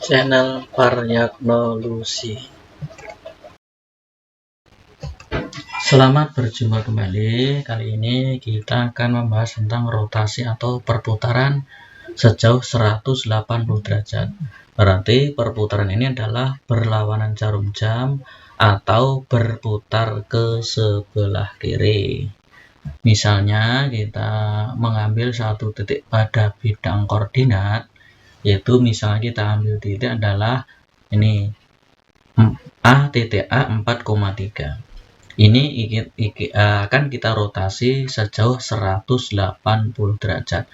Channel Varyagnology. Selamat berjumpa kembali. Kali ini kita akan membahas tentang rotasi atau perputaran sejauh 180 derajat. Berarti perputaran ini adalah berlawanan jarum jam atau berputar ke sebelah kiri. Misalnya kita mengambil satu titik pada bidang koordinat, yaitu misalnya kita ambil titik adalah ini A, titik A 4,3. Ini akan kita rotasi sejauh 180 derajat.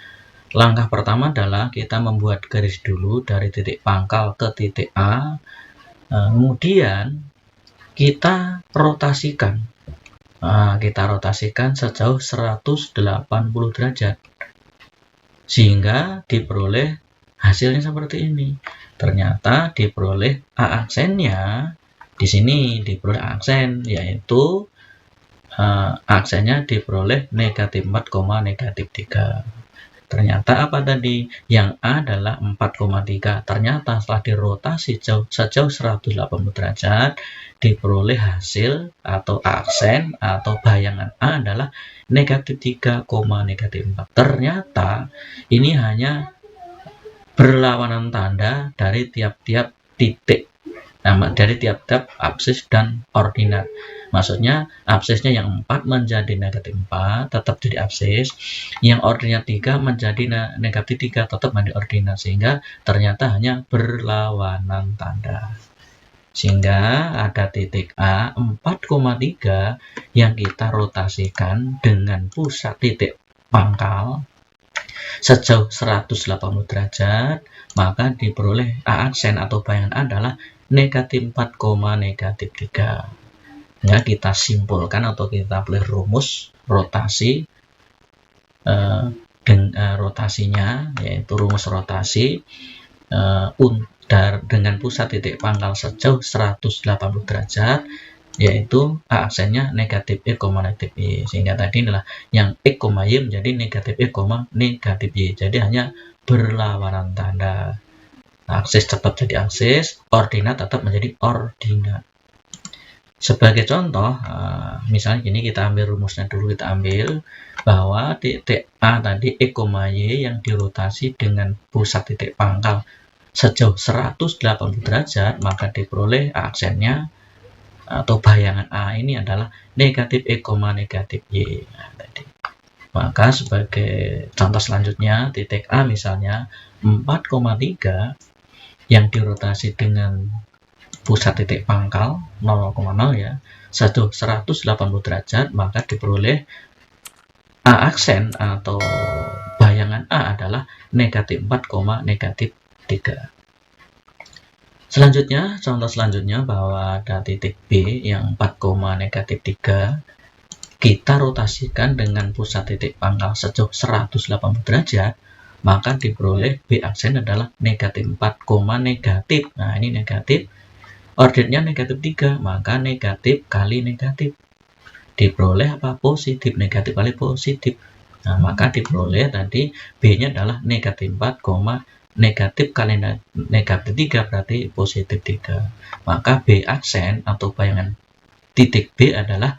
Langkah pertama adalah kita membuat garis dulu dari titik pangkal ke titik A. Kemudian kita rotasikan. Kita rotasikan sejauh 180 derajat. Sehingga diperoleh hasilnya seperti ini. Ternyata diperoleh A aksennya di sini diperoleh aksen, yaitu aksennya diperoleh negatif 4, negatif 3. Ternyata apa tadi? Yang A adalah 4,3. Ternyata setelah dirotasi sejauh 180 derajat, diperoleh hasil atau aksen atau bayangan A adalah negatif 3, negatif 4. Ternyata ini hanya berlawanan tanda dari tiap-tiap titik. Dari tiap-tiap absis dan ordinat. Maksudnya absisnya yang 4 menjadi negatif 4 tetap jadi absis, yang ordinat 3 menjadi negatif 3 tetap menjadi ordinat, sehingga ternyata hanya berlawanan tanda. Sehingga ada titik A 4,3 yang kita rotasikan dengan pusat titik pangkal sejauh 180 derajat, maka diperoleh A aksen atau bayangan A adalah negatif 4, negatif 3. Ya, kita simpulkan atau kita pilih rumus rotasi rotasinya, yaitu rumus rotasi dengan pusat titik pangkal sejauh 180 derajat, yaitu A aksennya negatif E, negatif Y. Sehingga tadi adalah yang X, Y menjadi negatif E, negatif Y. Jadi hanya berlawanan tanda. Aksis tetap jadi aksis, ordinat tetap menjadi ordinat. Sebagai contoh, misalnya gini, kita ambil rumusnya dulu, kita ambil bahwa titik A tadi X, Y yang dirotasi dengan pusat titik pangkal sejauh 180 derajat, maka diperoleh aksennya atau bayangan A ini adalah negatif E, negatif Y. Tadi. Maka sebagai contoh selanjutnya, titik A misalnya 4,3 yang dirotasi dengan pusat titik pangkal 0,0 ya, sejauh 180 derajat, maka diperoleh A aksen atau bayangan A adalah negatif 4, negatif 3. Selanjutnya, contoh selanjutnya bahwa ada titik B yang 4, negatif 3, kita rotasikan dengan pusat titik pangkal sejauh 180 derajat, maka diperoleh B aksen adalah negatif 4, negatif. Nah, ini negatif. Ordinatnya negatif 3, maka negatif kali negatif. Diperoleh apa? Positif. Negatif kali positif. Nah, maka diperoleh tadi B-nya adalah negatif 4, negatif kali negatif 3 berarti positif 3. Maka B aksen atau bayangan titik B adalah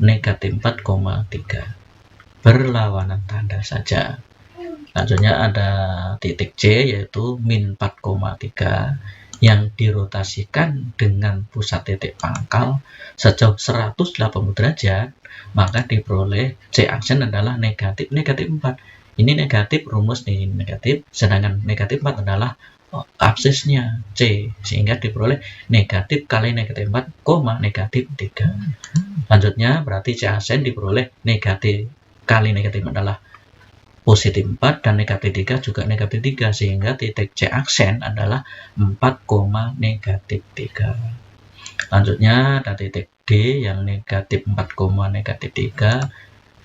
negatif 4,3. Berlawanan tanda saja. Selanjutnya ada titik C yaitu min 4,3 yang dirotasikan dengan pusat titik pangkal sejauh 180 derajat, maka diperoleh C aksen adalah negatif 4. Ini negatif, rumus nih negatif, sedangkan negatif 4 adalah absisnya C, sehingga diperoleh negatif kali negatif 4, negatif 3. Selanjutnya berarti C aksen diperoleh negatif kali negatif adalah positif 4 dan negatif 3 juga negatif 3, sehingga titik C aksen adalah 4, negatif 3. Lanjutnya ada titik D yang negatif 4, negatif 3,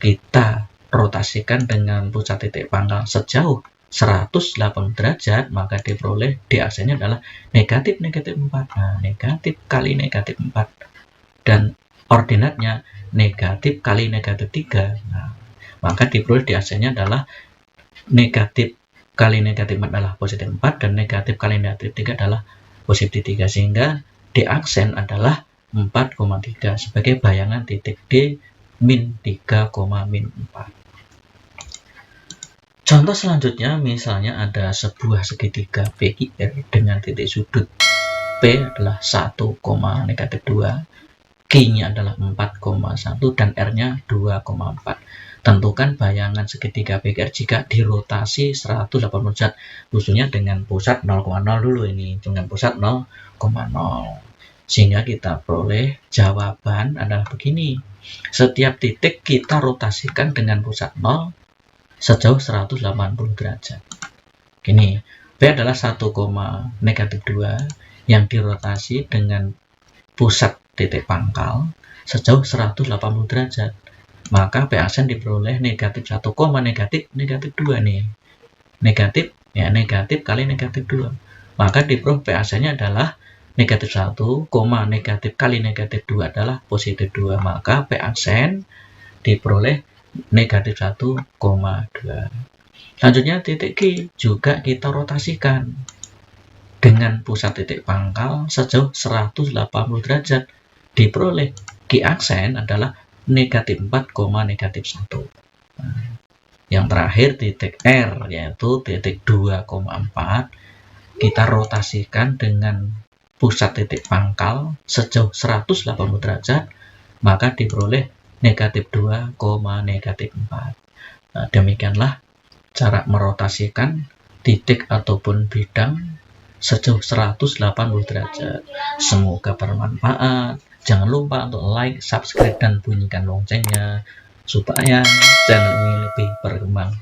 kita rotasikan dengan pusat titik pangkal sejauh 180 derajat, maka diperoleh D aksennya adalah negatif 4. Nah, negatif kali negatif 4 dan ordinatnya negatif kali negatif 3. Nah, maka diperoleh di aksennya adalah negatif kali negatif 4 adalah positif 4, dan negatif kali negatif 3 adalah positif 3, sehingga D aksen adalah 4,3 sebagai bayangan titik D min 3, min 4. Contoh selanjutnya, misalnya ada sebuah segitiga PQR dengan titik sudut P adalah 1, negatif 2, Q-nya adalah 4,1, dan R-nya 2,4. Tentukan bayangan segitiga PQR jika dirotasi 180 derajat, khususnya dengan pusat 0,0 dulu ini, dengan pusat 0,0. Sehingga kita peroleh jawaban adalah begini. Setiap titik kita rotasikan dengan pusat 0 sejauh 180 derajat. Gini, B adalah 1, negatif 2 yang dirotasi dengan pusat titik pangkal sejauh 180 derajat. Maka P aksen diperoleh negatif 1, negatif 2 nih. Negatif, ya negatif kali negatif 2. Maka diperoleh P aksennya adalah negatif 1, negatif kali negatif 2 adalah positif 2. Maka P aksen diperoleh negatif 1,2. Selanjutnya titik Q juga kita rotasikan dengan pusat titik pangkal sejauh 180 derajat. Diperoleh Q aksen adalah negatif 4, negatif 1. Yang terakhir titik R, yaitu titik 2,4, kita rotasikan dengan pusat titik pangkal sejauh 180 derajat, maka diperoleh negatif 2, negatif 4. Nah, demikianlah cara merotasikan titik ataupun bidang sejauh 180 derajat. Semoga bermanfaat. Jangan lupa untuk like, subscribe, dan bunyikan loncengnya supaya channel ini lebih berkembang.